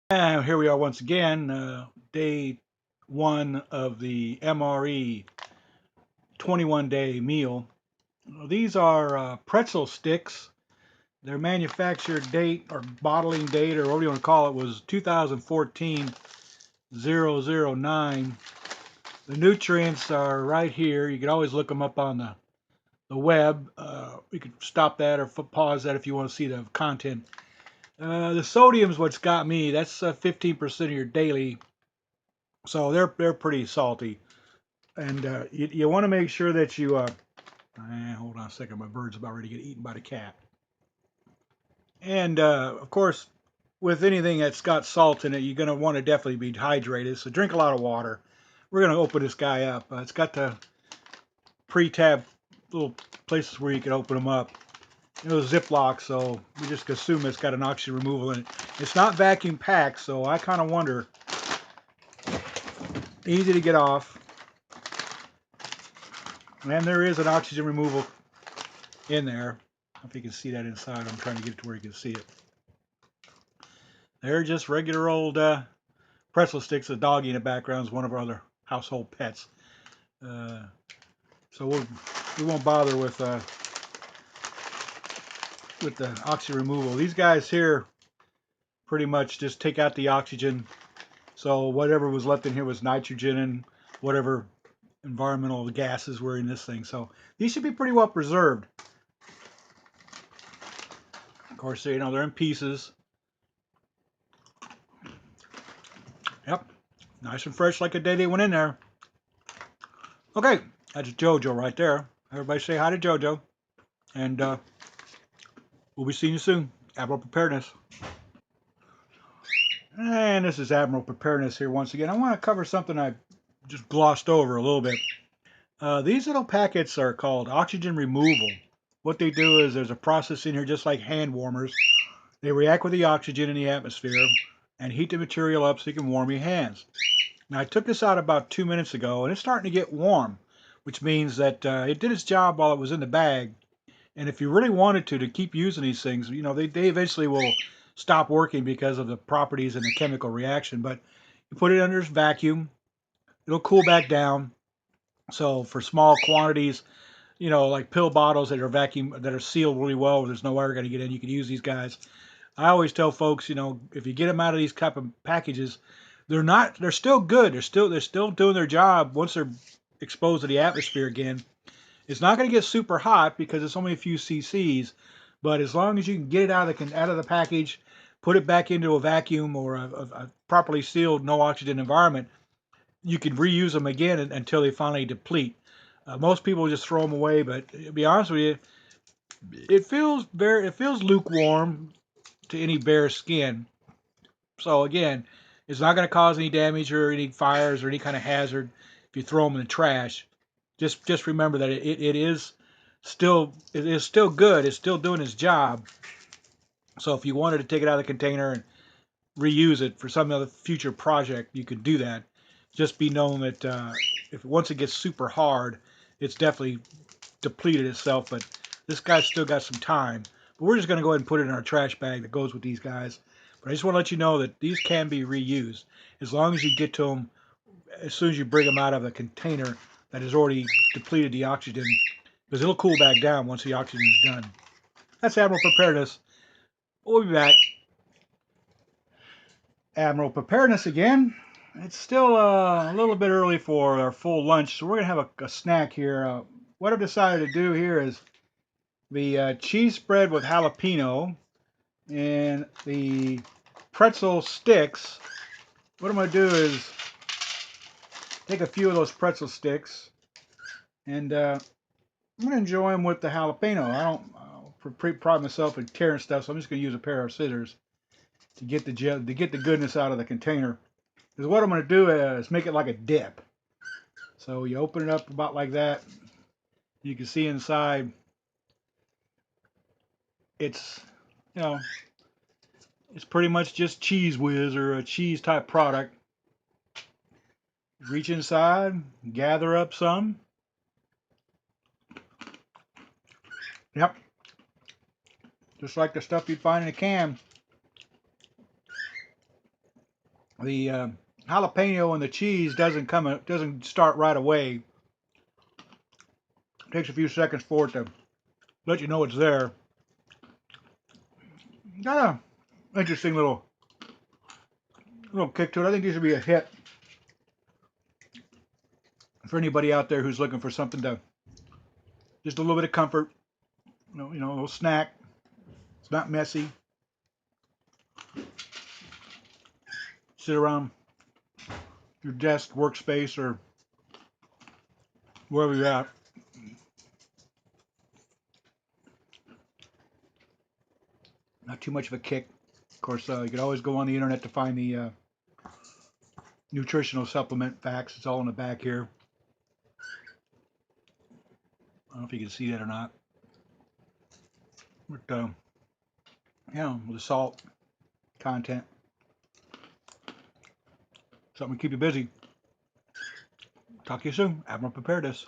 And here we are once again, day one of the MRE 21-day meal. These are pretzel sticks. Their manufactured date or bottling date or whatever you want to call it was 2014 009. The nutrients are right here. You can always look them up on the web. You can stop that or pause that if you want to see the content. The sodium's what's got me. That's 15% of your daily, so they're pretty salty. And you want to make sure that you hold on a second, my bird's about ready to get eaten by the cat. And of course, with anything that's got salt in it, you're going to want to definitely be hydrated, so drink a lot of water. We're going to open this guy up. It's got the pre-tab little places where you can open them up. It was Ziploc, so we just assume it's got an oxygen removal in it. It's not vacuum packed, so I kind of wonder. Easy to get off, and there is an oxygen removal in there. I don't know if you can see that inside. I'm trying to get it to where you can see it. They're just regular old pretzel sticks. The doggy in the background is one of our other household pets. Uh, so we won't bother with the oxygen removal. These guys here pretty much just take out the oxygen. So whatever was left in here was nitrogen and whatever environmental gases were in this thing. So these should be pretty well preserved. Of course, you know, they're in pieces. Yep, nice and fresh like the day they went in there. Okay, that's JoJo right there. Everybody say hi to JoJo. And we'll be seeing you soon. Admiral Preparedness. And this is Admiral Preparedness here once again. I want to cover something I just glossed over a little bit. These little packets are called oxygen removal. What they do is there's a process in here just like hand warmers. They react with the oxygen in the atmosphere and heat the material up so you can warm your hands. Now I took this out about 2 minutes ago and it's starting to get warm, which means that it did its job while it was in the bag. And if you really wanted to keep using these things, you know, they eventually will stop working because of the properties and the chemical reaction. But you put it under vacuum, it'll cool back down. So for small quantities, you know, like pill bottles that are vacuum that are sealed really well, where there's no air going to get in, you can use these guys. I always tell folks, you know, if you get them out of these type of packages, they're still good. They're still doing their job once they're exposed to the atmosphere again. It's not going to get super hot because it's only a few cc's, but as long as you can get it out of the package, put it back into a vacuum or a properly sealed, no oxygen environment, you can reuse them again until they finally deplete. Most people just throw them away, but to be honest with you, it feels lukewarm to any bare skin. So again, it's not going to cause any damage or any fires or any kind of hazard if you throw them in the trash. Just remember that it is still good. It's still doing its job. So if you wanted to take it out of the container and reuse it for some other future project, you could do that. Just be known that if once it gets super hard, it's definitely depleted itself. But this guy's still got some time. But we're just going to go ahead and put it in our trash bag that goes with these guys. But I just want to let you know that these can be reused as long as you get to them as soon as you bring them out of the container that has already depleted the oxygen, because it'll cool back down once the oxygen is done. That's Admiral Preparedness. We'll be back. Admiral Preparedness again. It's still a little bit early for our full lunch, so we're going to have a snack here. What I've decided to do here is the cheese spread with jalapeno and the pretzel sticks. What I'm going to do is take a few of those pretzel sticks and I'm going to enjoy them with the jalapeno. I don't pride myself in tearing stuff, so I'm just going to use a pair of scissors to get the goodness out of the container. Because what I'm going to do is make it like a dip. So you open it up about like that. You can see inside. It's you know it's pretty much just Cheese Whiz or a cheese type product. Reach inside, gather up some. Yep, just like the stuff you'd find in a can. The jalapeno and the cheese doesn't start right away. It takes a few seconds for it to let you know it's there. Got a interesting little kick to it. I think these would be a hit for anybody out there who's looking for something to just a little bit of comfort. A little snack. It's not messy. Sit around your desk, workspace, or wherever you're at. Not too much of a kick. Of course, you can always go on the internet to find the nutritional supplement facts. It's all in the back here. I don't know if you can see that or not. But, yeah, with the salt content. Something to keep you busy. Talk to you soon. Admiral Preparedness.